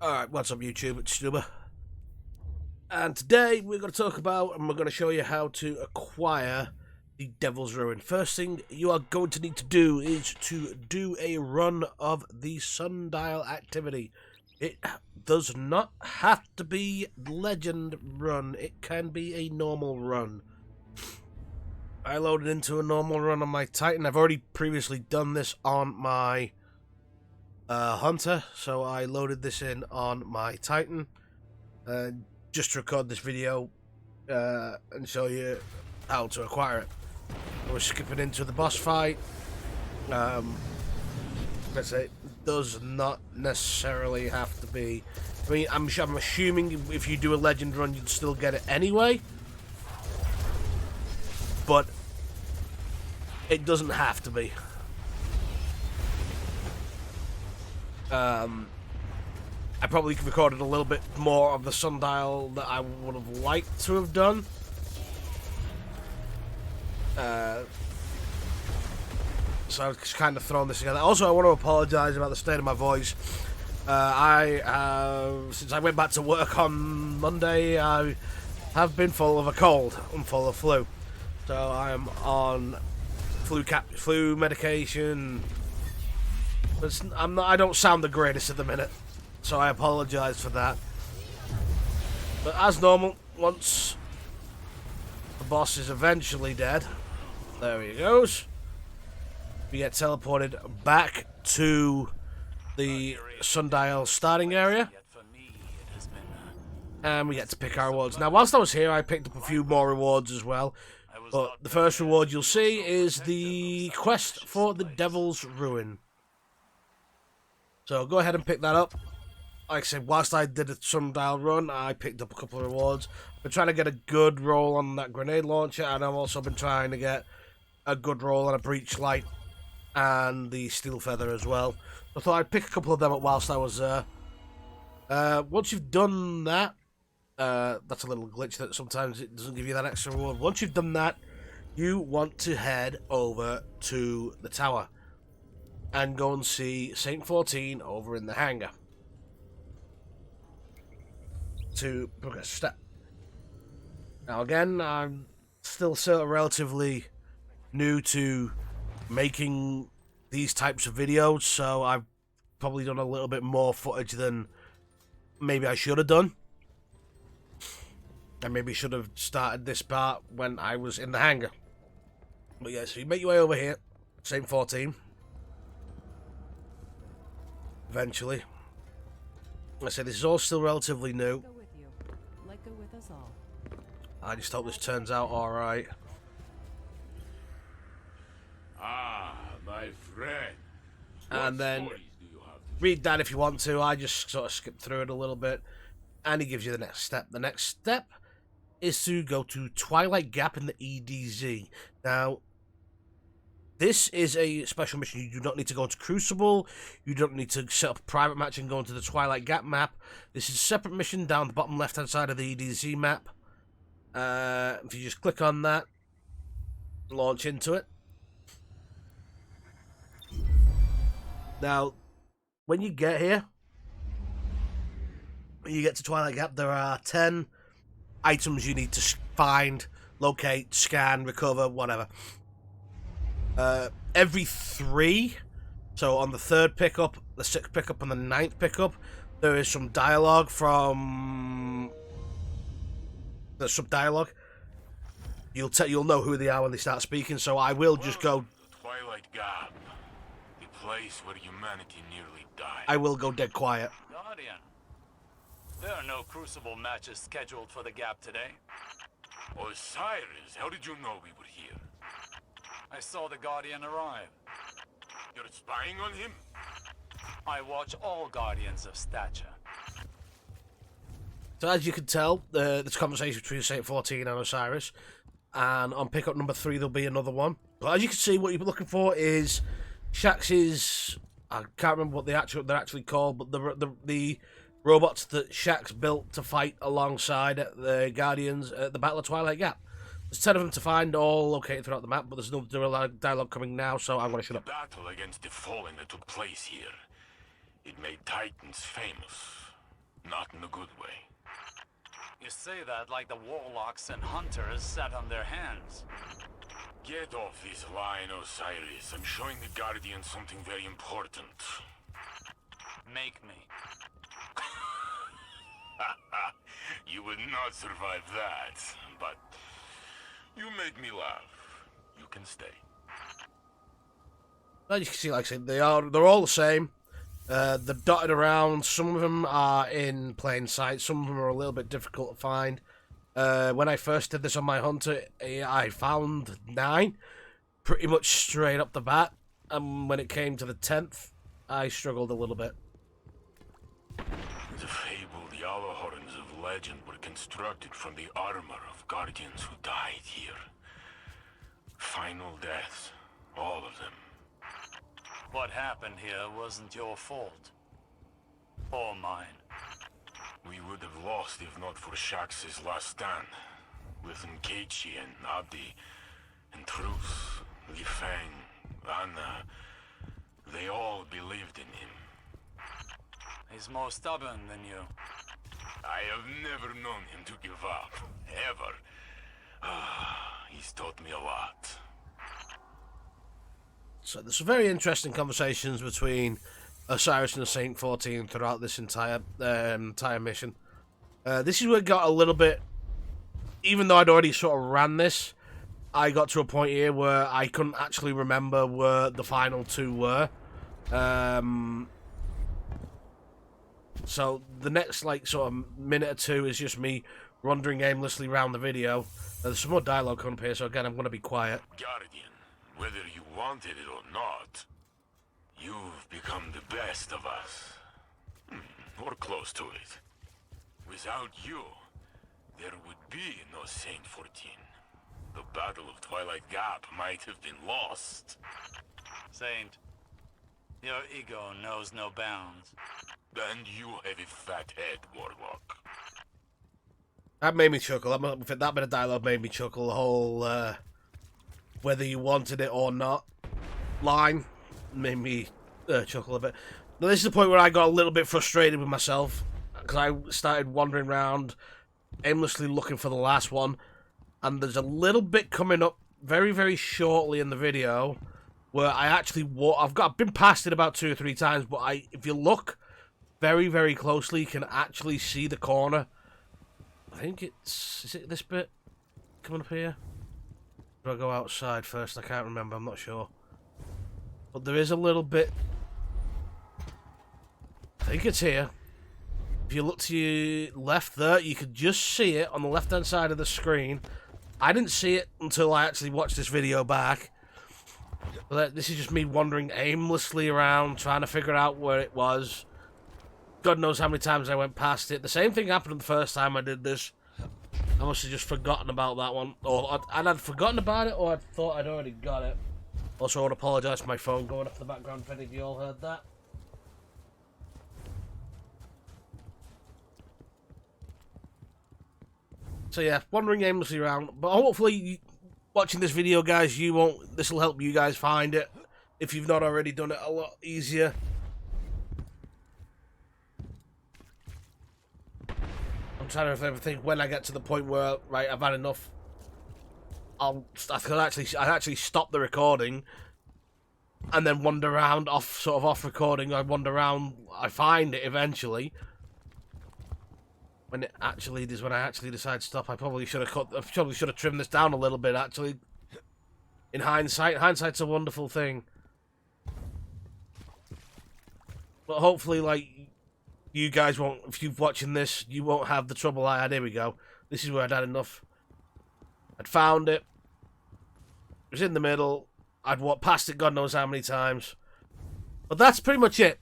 Alright, what's up YouTube, it's Stuber. And today we're going to talk about, and we're going to show you how to acquire the Devil's Ruin. First thing you are going to need to do is to do a run of the Sundial activity. It does not have to be Legend run, it can be a normal run. I loaded into a normal run on my Titan. I've already previously done this on my Hunter, so I loaded this in on my Titan just to record this video and show you how to acquire it. We're skipping into the boss fight. Let's say it does not necessarily have to be. I mean, I'm assuming if you do a Legend run, you'd still get it anyway, but it doesn't have to be. I probably recorded a little bit more of the Sundial that I would have liked to have done. So I've just kind of thrown this together. Also, I want to apologise about the state of my voice. Since I went back to work on Monday, I have been full of a cold and full of flu. So I am on flu medication. I don't sound the greatest at the minute, so I apologise for that. But as normal, once the boss is eventually dead, there he goes. We get teleported back to the Sundial starting area, and we get to pick our rewards. Now, whilst I was here, I picked up a few more rewards as well. But the first reward you'll see is the quest for the Devil's Ruin. So go ahead and pick that up. Like I said, whilst I did a Sundial run, I picked up a couple of rewards. I've been trying to get a good roll on that grenade launcher, and I've also been trying to get a good roll on a breach light and the steel feather as well. I thought I'd pick a couple of them up whilst I was there. Once you've done that, that's a little glitch that sometimes it doesn't give you that extra reward. Once you've done that, you want to head over to the tower and go and see Saint 14 over in the hangar to progress a step. Now again, I'm still sort of relatively new to making these types of videos, so I've probably done a little bit more footage than maybe I should have done. I maybe should have started this part when I was in the hangar. But yeah, so you make your way over here, Saint 14. Eventually. I said this is all still relatively new. I just hope this turns out alright. Ah, my friend. And then read that if you want to. I just sort of skipped through it a little bit. And he gives you the next step. The next step is to go to Twilight Gap in the EDZ. Now, this is a special mission. You do not need to go into Crucible. You don't need to set up a private match and go into the Twilight Gap map. This is a separate mission down the bottom left-hand side of the EDZ map. If you just click on that, launch into it. Now, when you get here, when you get to Twilight Gap, there are 10 items you need to find, locate, scan, recover, whatever. Every 3, so on the 3rd pickup, the 6th pickup, and the 9th pickup, there is some dialogue from... There's some dialogue. You'll know who they are when they start speaking, so I will just go... Twilight Gap, the place where humanity nearly died. I will go dead quiet. Guardian, there are no Crucible matches scheduled for the Gap today. Osiris, how did you know we were here? I saw the Guardian arrive. You're spying on him? I watch all Guardians of stature. So as you can tell, there's conversation between Saint 14 and Osiris, and on pickup number 3 there'll be another one. But as you can see, what you're looking for is Shax's... I can't remember what they're actually called, but the robots that Shax built to fight alongside the Guardians at the Battle of Twilight Gap. There's 10 of them to find, all located throughout the map, but there's no dialogue coming now, so I'm going to shut up. The battle against the Fallen that took place here, it made Titans famous. not in a good way. You say that like the warlocks and hunters sat on their hands. Get off this line, Osiris. I'm showing the Guardian something very important. Make me. You would not survive that, but you make me laugh. You can stay. Well, you can see, like I said, they're all the same. They're dotted around. Some of them are in plain sight. Some of them are a little bit difficult to find. When I first did this on my hunter, I found 9, pretty much straight up the bat. And when it came to the 10th, I struggled a little bit. The fabled yellow horns of legend were constructed from the armor of guardians who died here. Final deaths, all of them. What happened here wasn't your fault. Or mine. We would have lost if not for Shax's last stand. With Nkechi and Abdi, and Truce, Lifeng, Anna, they all believed in him. He's more stubborn than you. I have never known him to give up, ever. He's taught me a lot. So there's some very interesting conversations between Osiris and the Saint 14 throughout this entire mission. This is where it got a little bit, even though I'd already sort of ran this, I got to a point here where I couldn't actually remember where the final 2 were. So the next like sort of minute or 2 is just me wandering aimlessly around the video. There's some more dialogue coming up here, so again I'm going to be quiet. Guardian, whether you wanted it or not, you've become the best of us. Or close to it. Without you, there would be no Saint 14. The Battle of Twilight Gap might have been lost. Saint, your ego knows no bounds. And you have a fat head, Warlock. That made me chuckle. That bit of dialogue made me chuckle. The whole whether you wanted it or not line made me chuckle a bit. Now, this is the point where I got a little bit frustrated with myself because I started wandering around aimlessly looking for the last one, and there's a little bit coming up very, very shortly in the video where I actually I've been past it about 2 or 3 times, but if you look very, very closely, you can actually see the corner. I think is it this bit coming up here? Do I go outside first? I can't remember. I'm not sure. But there is a little bit. I think it's here. If you look to your left there, you could just see it on the left-hand side of the screen. I didn't see it until I actually watched this video back. But this is just me wandering aimlessly around, trying to figure out where it was. God knows how many times I went past it. The same thing happened the first time I did this. I must have just forgotten about that one. Or I'd forgotten about it, or I thought I'd already got it. Also, I would apologise for my phone going off in the background if any of you all heard that. So yeah, wandering aimlessly around. But hopefully, watching this video, guys, this will help you guys find it. If you've not already done it a lot easier. I'm trying to think when I get to the point where, right, I've had enough. I actually stop the recording and then wander around off recording. I wander around, I find it eventually. When I actually decide to stop, I probably should have trimmed this down a little bit. Actually, in hindsight's a wonderful thing. But hopefully, like, you guys won't. If you're watching this, you won't have the trouble I had. Here we go. This is where I'd had enough. I'd found it. It was in the middle. I'd walked past it God knows how many times. But that's pretty much it.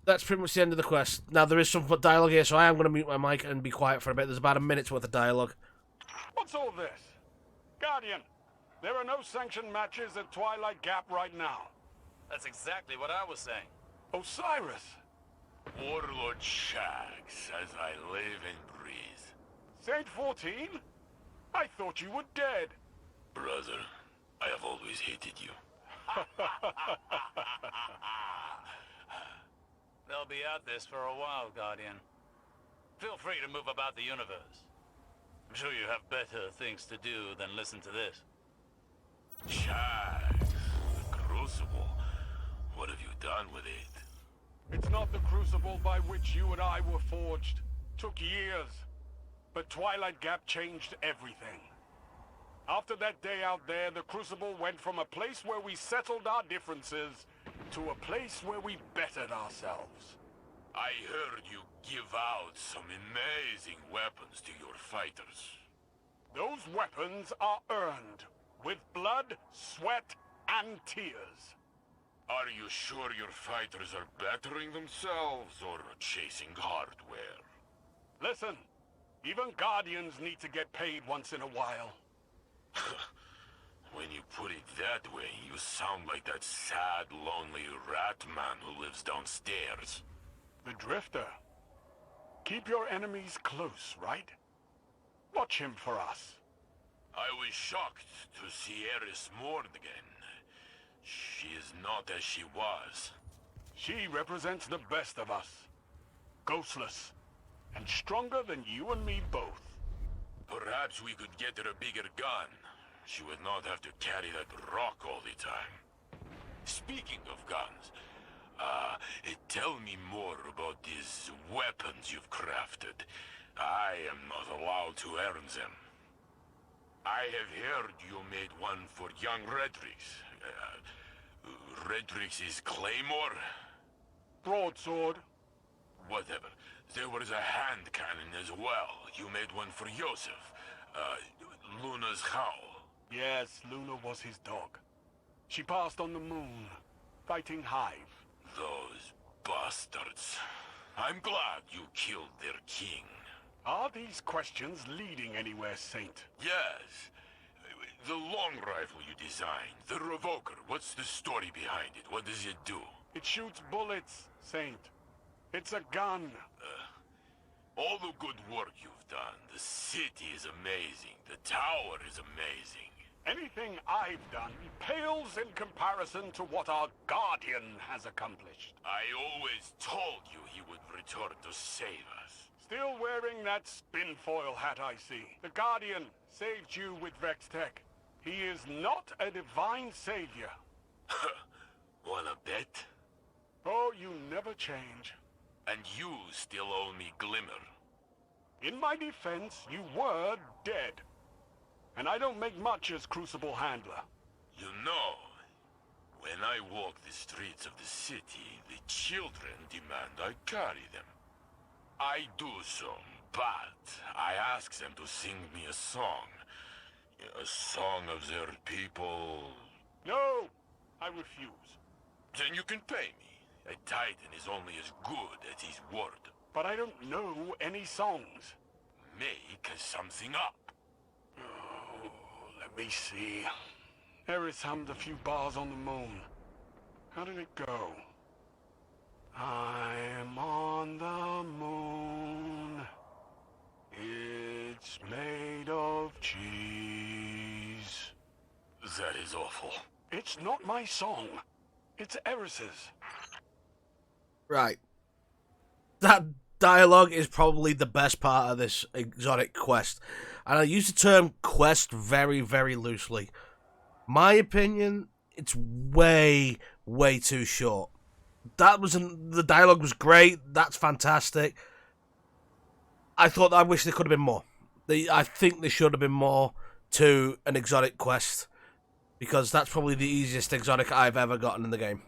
That's pretty much the end of the quest. Now, there is some dialogue here, so I am going to mute my mic and be quiet for a bit. There's about a minute's worth of dialogue. What's all this? Guardian, there are no sanctioned matches at Twilight Gap right now. That's exactly what I was saying. Osiris! Warlord Shax, as I live and breathe. Saint 14? I thought you were dead. Brother, I have always hated you. They'll be at this for a while, Guardian. Feel free to move about the universe. I'm sure you have better things to do than listen to this. Chad, the Crucible. What have you done with it? It's not the crucible by which you and I were forged. Took years. But Twilight Gap changed everything. After that day out there, the Crucible went from a place where we settled our differences to a place where we bettered ourselves. I heard you give out some amazing weapons to your fighters. Those weapons are earned with blood, sweat, and tears. Are you sure your fighters are bettering themselves or chasing hardware? Listen, even Guardians need to get paid once in a while. When you put it that way, you sound like that sad, lonely rat man who lives downstairs. The Drifter. Keep your enemies close, right? Watch him for us. I was shocked to see Syrus mourn again. She is not as she was. She represents the best of us. Ghostless. And stronger than you and me both. Perhaps we could get her a bigger gun. She would not have to carry that rock all the time. Speaking of guns, tell me more about these weapons you've crafted. I am not allowed to earn them. I have heard you made one for young Redrix. Redrix's claymore? Broadsword. Whatever. There was a hand cannon as well. You made one for Yosef. Luna's howl. Yes, Luna was his dog. She passed on the moon, fighting Hive. Those bastards. I'm glad you killed their king. Are these questions leading anywhere, Saint? Yes. The long rifle you designed, the revoker, what's the story behind it? What does it do? It shoots bullets, Saint. It's a gun. All the good work you've done. The city is amazing. The tower is amazing. Anything I've done pales in comparison to what our Guardian has accomplished. I always told you he would return to save us. Still wearing that spinfoil hat, I see. The Guardian saved you with Vex Tech. He is not a divine savior. Wanna bet? Oh, you never change. And you still owe me Glimmer. In my defense, you were dead. And I don't make much as Crucible handler. You know, when I walk the streets of the city, the children demand I carry them. I do so, but I ask them to sing me a song. A song of their people. No, I refuse. Then you can pay me. A Titan is only as good as his word. But I don't know any songs. Make something up. Oh, let me see. Eris hummed a few bars on the moon. How did it go? I'm on the moon. It's made of cheese. That is awful. It's not my song. It's Eris's. Right. That dialogue is probably the best part of this exotic quest. And I use the term quest very, very loosely. My opinion, it's way, way too short. The dialogue was great. That's fantastic. I wish there could have been more. I think there should have been more to an exotic quest. Because that's probably the easiest exotic I've ever gotten in the game.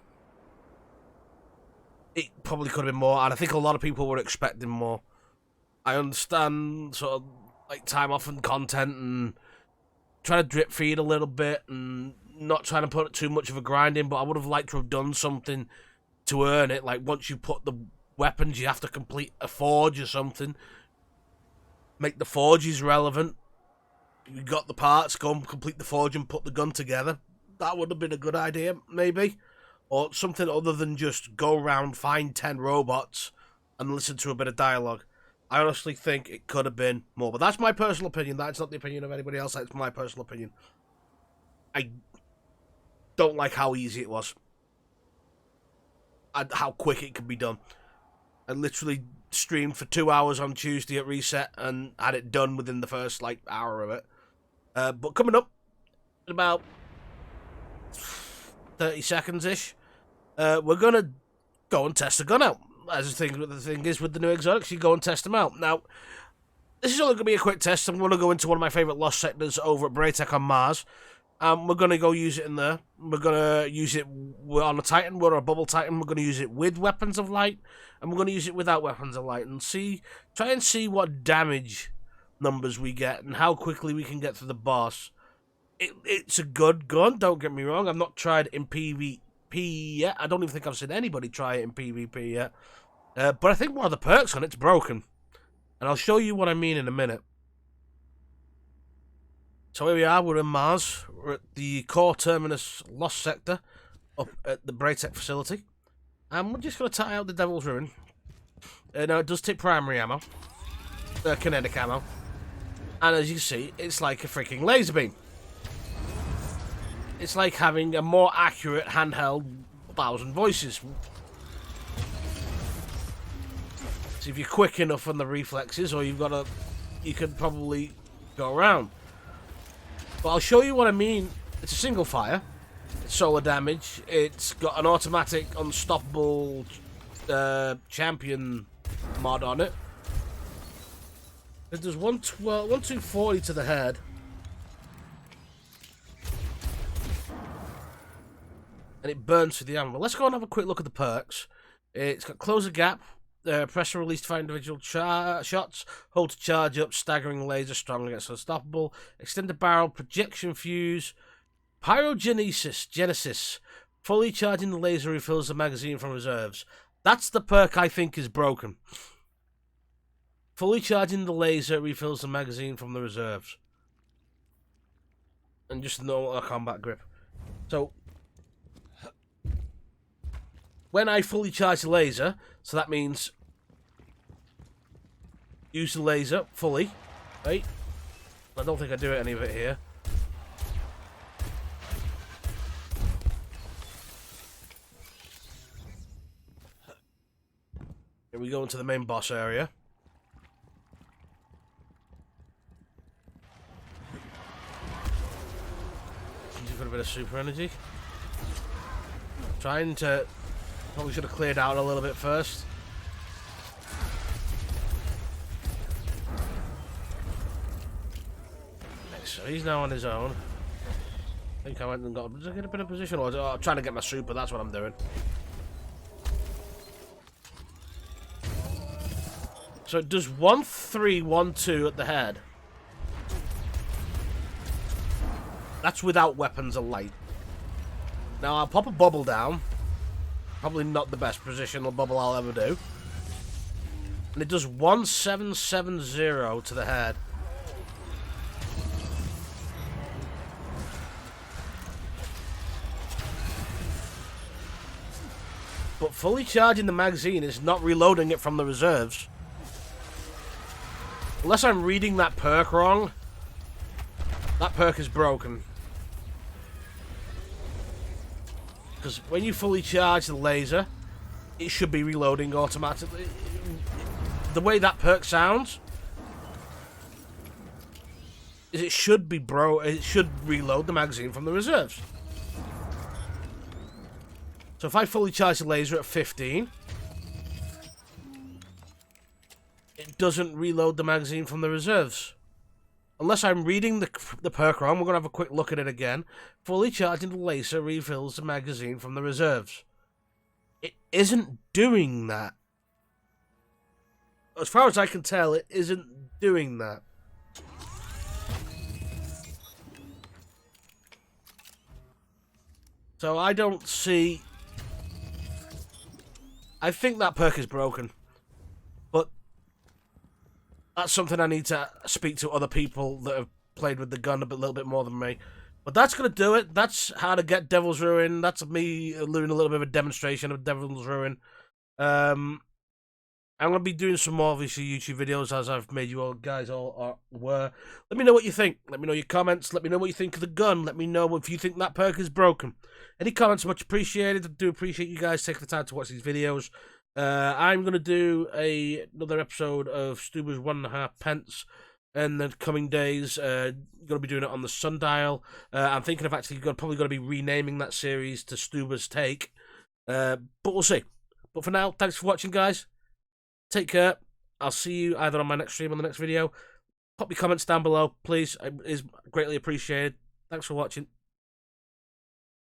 It probably could have been more, and I think a lot of people were expecting more. I understand sort of like time off and content and trying to drip feed a little bit and not trying to put too much of a grind in, but I would have liked to have done something to earn it. Like once you put the weapons, you have to complete a forge or something. Make the forges relevant. You got the parts, go and complete the forge and put the gun together. That would have been a good idea, maybe. Or something other than just go around, find 10 robots, and listen to a bit of dialogue. I honestly think it could have been more. But that's my personal opinion. That's not the opinion of anybody else. That's my personal opinion. I don't like how easy it was. And how quick it can be done. I literally streamed for 2 hours on Tuesday at reset and had it done within the first like hour of it. But coming up in about 30 seconds ish, we're gonna go and test the gun out. As the thing is with the new exotics, you go and test them out. Now, this is only gonna be a quick test. I'm gonna go into one of my favorite lost sectors over at Braytech on Mars. We're going to go use it in there. We're going to use it on a Titan. We're a bubble Titan. We're going to use it with weapons of light. And we're going to use it without weapons of light. And try and see what damage numbers we get. And how quickly we can get through the boss. It's a good gun. Don't get me wrong. I've not tried it in PvP yet. I don't even think I've seen anybody try it in PvP yet. But I think one of the perks on it's broken. And I'll show you what I mean in a minute. So here we are, we're in Mars, we're at the core terminus lost sector up at the Braytech facility. And we're just going to try out the Devil's Ruin. Now it does take primary ammo, kinetic ammo. And as you can see, it's like a freaking laser beam. It's like having a more accurate handheld 1,000 voices. So if you're quick enough on the reflexes, or you could probably go around. But I'll show you what I mean. It's a single fire. It's solar damage. It's got an automatic unstoppable champion mod on it. It does 1240 to the head. And it burns through the ammo. Let's go and have a quick look at the perks. It's got close the gap. Pressure release to fire individual shots. Hold to charge up. Staggering laser. Strong against unstoppable. Extended barrel. Projection fuse. Genesis. Fully charging the laser refills the magazine from reserves. That's the perk I think is broken. Fully charging the laser refills the magazine from the reserves. And just normal combat grip. So when I fully charge the laser, so that means use the laser fully, right? I don't think I do any of it here. Here we go into the main boss area. He's got a bit of super energy. Trying to... Probably should have cleared out a little bit first. So he's now on his own. I think I went and got... Did I get a bit of position? Or I'm trying to get my super, that's what I'm doing. So it does 1-3-1-2 at the head. That's without weapons of light. Now I'll pop a bubble down. Probably not the best positional bubble I'll ever do. And it does 1-7-7-0 to the head. But fully charging the magazine is not reloading it from the reserves. Unless I'm reading that perk wrong. That perk is broken. Because when you fully charge the laser, it should be reloading automatically. The way that perk sounds is it should reload the magazine from the reserves. So if I fully charge the laser at 15, it doesn't reload the magazine from the reserves. Unless I'm reading the perk wrong, we're going to have a quick look at it again. Fully charging the laser refills the magazine from the reserves. It isn't doing that. As far as I can tell, it isn't doing that. So I don't see... I think that perk is broken. But that's something I need to speak to other people that have played with the gun a little bit more than me. But that's going to do it. That's how to get Devil's Ruin. That's me doing a little bit of a demonstration of Devil's Ruin. I'm going to be doing some more, obviously, YouTube videos, as I've made you all guys all aware. Let me know what you think. Let me know your comments. Let me know what you think of the gun. Let me know if you think that perk is broken. Any comments, much appreciated. I do appreciate you guys taking the time to watch these videos. I'm going to do another episode of Stuba's 1.5 pence in the coming days. Going to be doing it on the Sundial. I'm thinking of actually probably going to be renaming that series to Stuba's Take. But we'll see. But for now, thanks for watching, guys. Take care. I'll see you either on my next stream or the next video. Pop your comments down below, please. It is greatly appreciated. Thanks for watching.